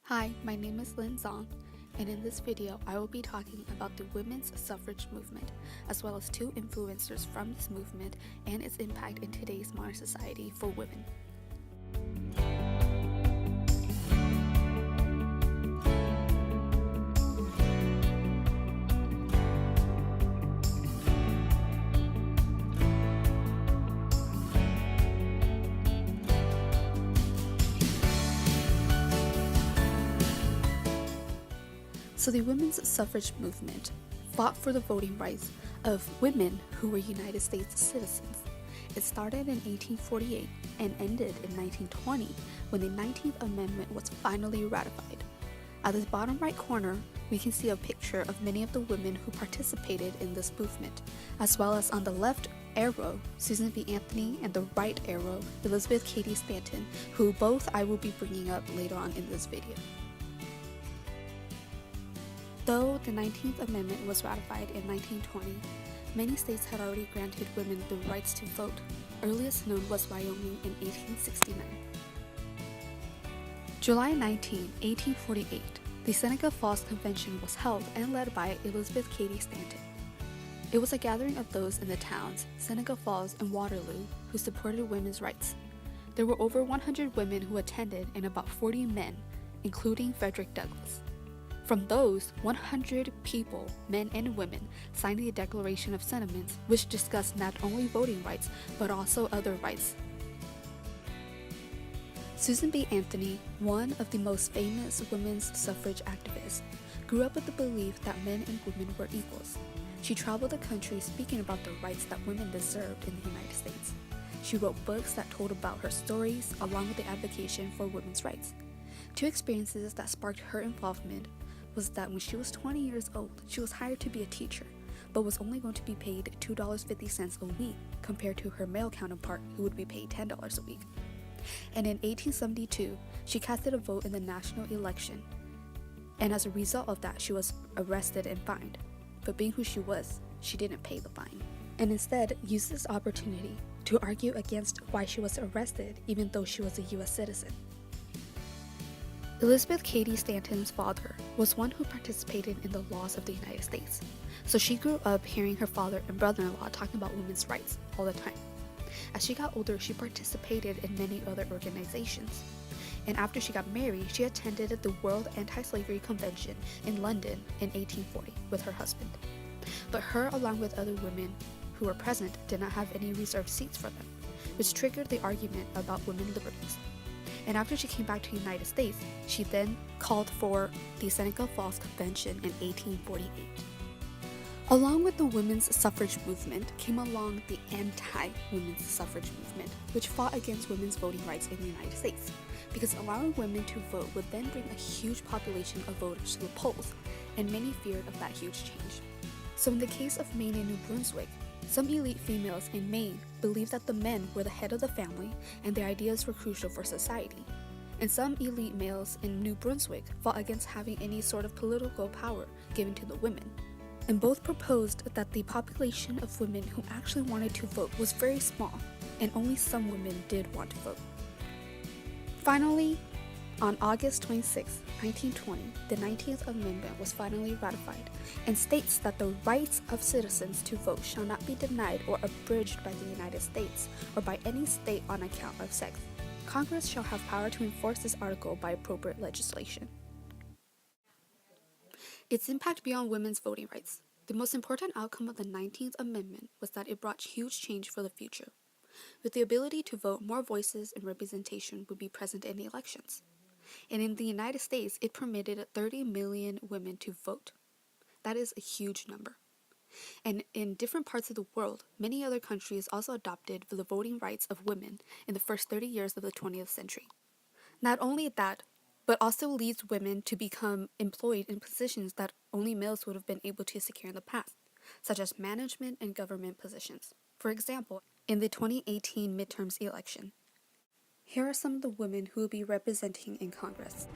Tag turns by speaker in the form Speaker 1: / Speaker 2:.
Speaker 1: Hi, my name is Lin Zong, and in this video I will be talking about the women's suffrage movement, as well as two influencers from this movement and its impact in today's modern society for women. So the women's suffrage movement fought for the voting rights of women who were United States citizens. It started in 1848 and ended in 1920 when the 19th Amendment was finally ratified. At the bottom right corner, we can see a picture of many of the women who participated in this movement, as well as on the left arrow, Susan B. Anthony, and the right arrow, Elizabeth Cady Stanton, who both I will be bringing up later on in this video. Though the 19th Amendment was ratified in 1920, many states had already granted women the rights to vote. Earliest known was Wyoming in 1869. July 19, 1848, the Seneca Falls Convention was held and led by Elizabeth Cady Stanton. It was a gathering of those in the towns, Seneca Falls and Waterloo, who supported women's rights. There were over 100 women who attended and about 40 men, including Frederick Douglass. From those, 100 people, men and women, signed the Declaration of Sentiments, which discussed not only voting rights, but also other rights. Susan B. Anthony, one of the most famous women's suffrage activists, grew up with the belief that men and women were equals. She traveled the country speaking about the rights that women deserved in the United States. She wrote books that told about her stories, along with the advocacy for women's rights. Two experiences that sparked her involvement was that when she was 20 years old, she was hired to be a teacher, but was only going to be paid $2.50 a week compared to her male counterpart who would be paid $10 a week. And in 1872, she casted a vote in the national election, and as a result of that, she was arrested and fined. But being who she was, she didn't pay the fine, and instead used this opportunity to argue against why she was arrested even though she was a US citizen. Elizabeth Cady Stanton's father was one who participated in the laws of the United States, so she grew up hearing her father and brother-in-law talking about women's rights all the time. As she got older, she participated in many other organizations, and after she got married, she attended the World Anti-Slavery Convention in London in 1840 with her husband. But her, along with other women who were present, did not have any reserved seats for them, which triggered the argument about women's liberties. And after she came back to the United States, she then called for the Seneca Falls Convention in 1848. Along with the women's suffrage movement came along the anti-women's suffrage movement, which fought against women's voting rights in the United States, because allowing women to vote would then bring a huge population of voters to the polls, and many feared of that huge change. So in the case of Maine and New Brunswick, some elite females in Maine believed that the men were the head of the family and their ideas were crucial for society. And some elite males in New Brunswick fought against having any sort of political power given to the women. And both proposed that the population of women who actually wanted to vote was very small, and only some women did want to vote. Finally, on August 26, 1920, the 19th Amendment was finally ratified and states that the rights of citizens to vote shall not be denied or abridged by the United States or by any state on account of sex. Congress shall have power to enforce this article by appropriate legislation. Its impact beyond women's voting rights. The most important outcome of the 19th Amendment was that it brought huge change for the future. With the ability to vote, more voices and representation would be present in the elections. And in the United States, it permitted 30 million women to vote. That is a huge number. And in different parts of the world, many other countries also adopted the voting rights of women in the first 30 years of the 20th century. Not only that, but also leads women to become employed in positions that only males would have been able to secure in the past, such as management and government positions. For example, in the 2018 midterms election, here are some of the women who will be representing in Congress.